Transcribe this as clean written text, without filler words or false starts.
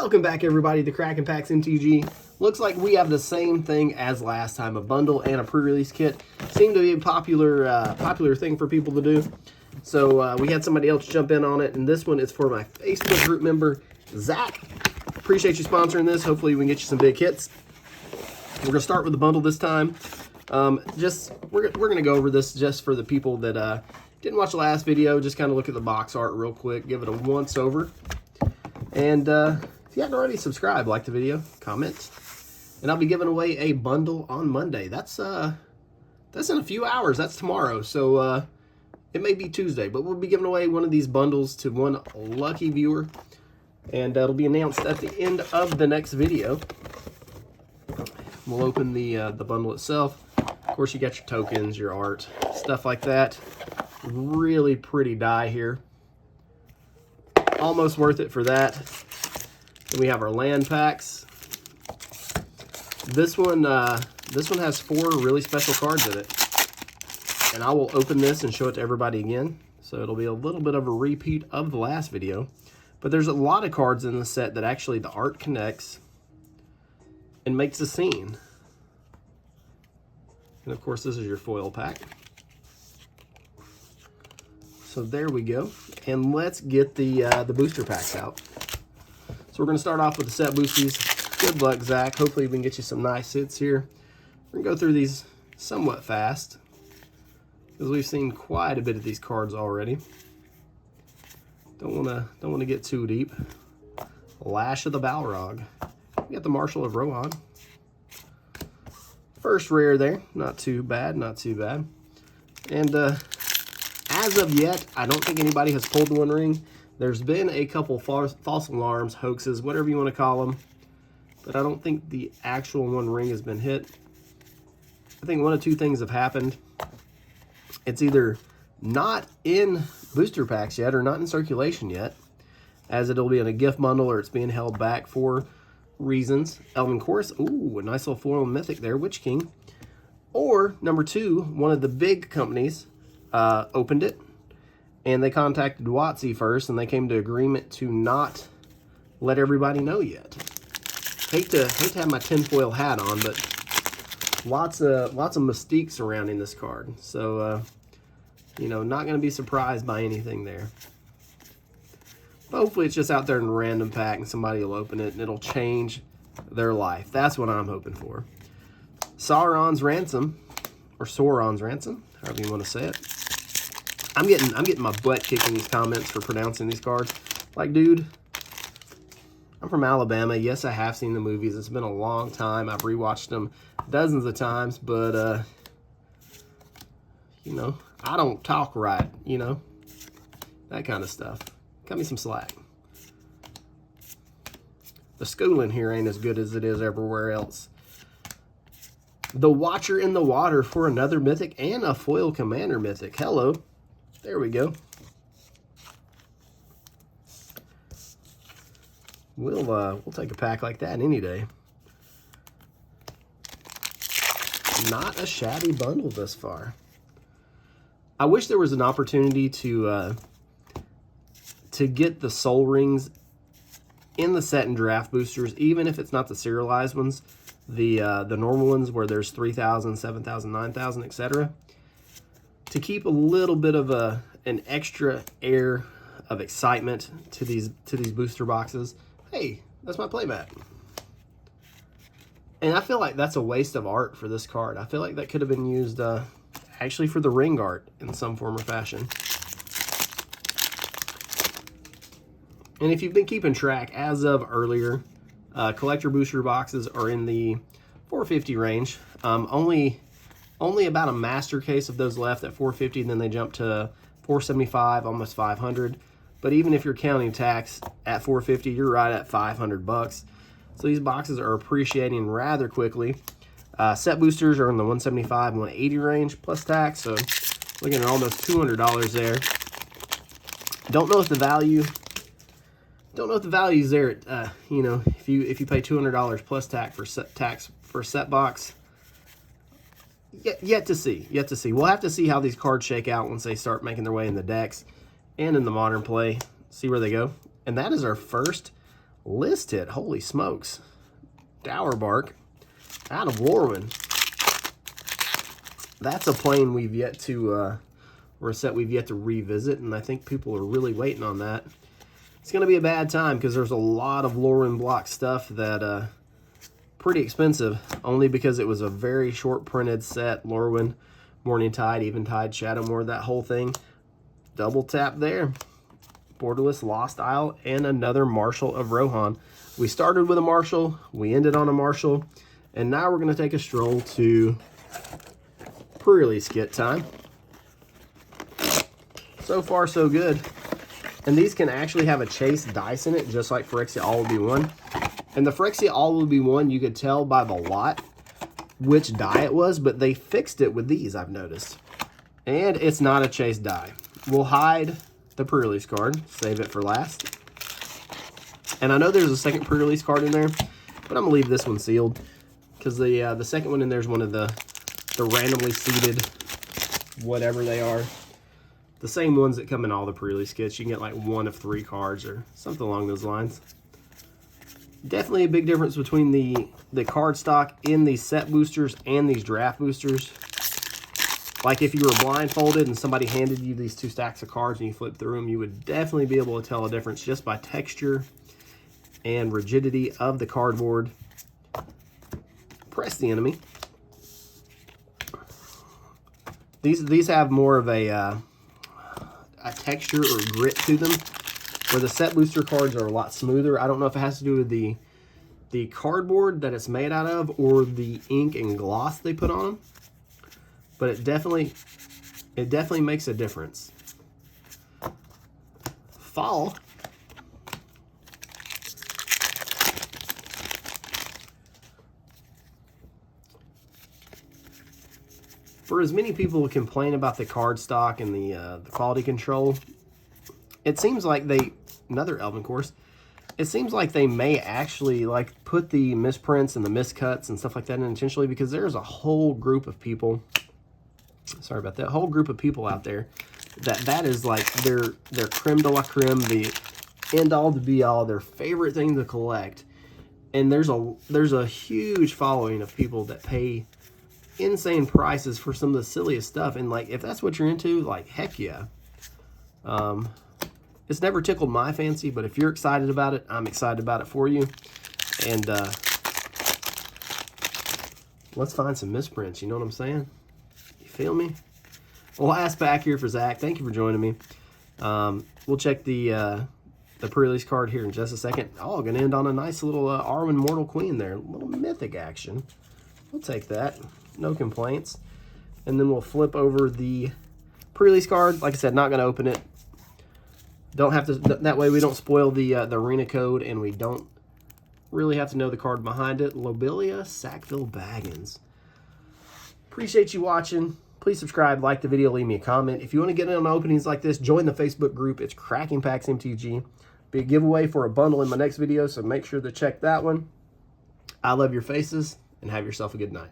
Welcome back, everybody, to Crackin' Packs MTG. Looks like we have the same thing as last time, a bundle and a pre-release kit. Seemed to be a popular thing for people to do. So we had somebody else jump in on it, and this one is for my Facebook group member, Zach. Appreciate you sponsoring this. Hopefully we can get you some big hits. We're going to start with the bundle this time. We're going to go over this just for the people that didn't watch the last video. Just kind of look at the box art real quick, give it a once over. And if you haven't already subscribed, like the video, comment. And I'll be giving away a bundle on Monday. That's in a few hours. That's tomorrow. So it may be Tuesday, but we'll be giving away one of these bundles to one lucky viewer. And it'll be announced at the end of the next video. We'll open the bundle itself. Of course, you got your tokens, your art, stuff like that. Really pretty die here. Almost worth it for that. Then we have our land packs. This one has 4 really special cards in it. And I will open this and show it to everybody again. So it'll be a little bit of a repeat of the last video. But there's a lot of cards in the set that actually the art connects and makes a scene. And of course, this is your foil pack. So there we go. And let's get the booster packs out. So we're going to start off with the set boosties. Good luck, Zach. Hopefully we can get you some nice hits here. We're going to go through these somewhat fast, because we've seen quite a bit of these cards already. Don't want to get too deep. Lash of the Balrog. We got the Marshal of Rohan. First rare there. Not too bad, not too bad. And as of yet, I don't think anybody has pulled the One Ring. There's been a couple false alarms, hoaxes, whatever you want to call them. But I don't think the actual One Ring has been hit. I think one of two things have happened. It's either not in booster packs yet or not in circulation yet, as it'll be in a gift bundle or it's being held back for reasons. Elven Chorus, ooh, a nice little foil mythic there, Witch King. Or, number 2, one of the big companies opened it, and they contacted WotC first, and they came to agreement to not let everybody know yet. Hate to have my tinfoil hat on, but lots of mystique surrounding this card. So, you know, not going to be surprised by anything there. But hopefully it's just out there in a random pack and somebody will open it and it'll change their life. That's what I'm hoping for. Sauron's Ransom, or Sauron's Ransom, however you want to say it. I'm getting my butt kicked in these comments for pronouncing these cards. Like, dude, I'm from Alabama. Yes, I have seen the movies. It's been a long time. I've rewatched them dozens of times, but you know, I don't talk right, you know, that kind of stuff. Cut me some slack. The schooling here ain't as good as it is everywhere else. The Watcher in the Water for another mythic and a foil commander mythic. Hello. There we go. We'll take a pack like that any day. Not a shabby bundle thus far. I wish there was an opportunity to get the soul rings in the set and draft boosters, even if it's not the serialized ones, the normal ones where there's 3,000, 7,000, 9,000, etc. To keep a little bit of an extra air of excitement to these booster boxes. Hey, that's my playmat. And I feel like that's a waste of art for this card. I feel like that could have been used actually for the ring art in some form or fashion. And if you've been keeping track, as of earlier, collector booster boxes are in the $450 range. Only about a master case of those left at $450, and then they jump to $475, almost $500. But even if you're counting tax at $450, you're right at $500. So these boxes are appreciating rather quickly. Set boosters are in the $175, $180 range plus tax, so looking at almost $200 there. Don't know if the value is there. You know, if you pay $200 plus tax for a set box. Yet to see. We'll have to see how these cards shake out once they start making their way in the decks and in the modern play. See where they go. And that is our first List hit. Holy smokes. Dower Bark out of Lorwyn. That's a plane we've yet to, or a set we've yet to revisit, and I think people are really waiting on that. It's going to be a bad time because there's a lot of Lorwyn block stuff that, pretty expensive, only because it was a very short printed set. Lorwyn, Morning Tide, Eventide, Shadowmoor, that whole thing. Double tap there. Borderless, Lost Isle, and another Marshal of Rohan. We started with a Marshal, we ended on a Marshal, and now we're going to take a stroll to pre-release kit time. So far, so good. And these can actually have a chase dice in it, just like Phyrexia All Will Be One. And the Phyrexia All Will Be One, you could tell by the lot which die it was, but they fixed it with these, I've noticed. And it's not a chase die. We'll hide the pre-release card, save it for last. And I know there's a second pre-release card in there, but I'm gonna leave this one sealed because the second one in there is one of the randomly seeded whatever they are. The same ones that come in all the pre-release kits. You can get like 1 of 3 cards or something along those lines. Definitely a big difference between the card stock in these set boosters and these draft boosters. Like if you were blindfolded and somebody handed you these 2 stacks of cards and you flip through them, you would definitely be able to tell a difference just by texture and rigidity of the cardboard. Press the enemy. These have more of a texture or grit to them, where the set booster cards are a lot smoother. I don't know if it has to do with the cardboard that it's made out of or the ink and gloss they put on them. But it definitely makes a difference. Fall. For as many people who complain about the card stock and the quality control, it seems like another Elven Course, it seems like they may actually like put the misprints and the miscuts and stuff like that in intentionally, because there's a whole group of people, sorry about that, whole group of people out there that is like their creme de la creme, the end all to be all, their favorite thing to collect. And there's a huge following of people that pay insane prices for some of the silliest stuff. And like, if that's what you're into, like, heck yeah. It's never tickled my fancy, but if you're excited about it, I'm excited about it for you. And let's find some misprints, you know what I'm saying? You feel me? Well, last pack here for Zach. Thank you for joining me. We'll check the pre-release card here in just a second. Oh, gonna end on a nice little Arwen Mortal Queen there. A little mythic action. We'll take that. No complaints. And then we'll flip over the pre-release card. Like I said, not going to open it. Don't have to, that way we don't spoil the arena code, and we don't really have to know the card behind it. Lobelia Sackville Baggins. Appreciate you watching. Please subscribe, like the video, leave me a comment. If you want to get in on openings like this, join the Facebook group. It's Cracking Packs MTG. Be a giveaway for a bundle in my next video, so make sure to check that one. I love your faces, and have yourself a good night.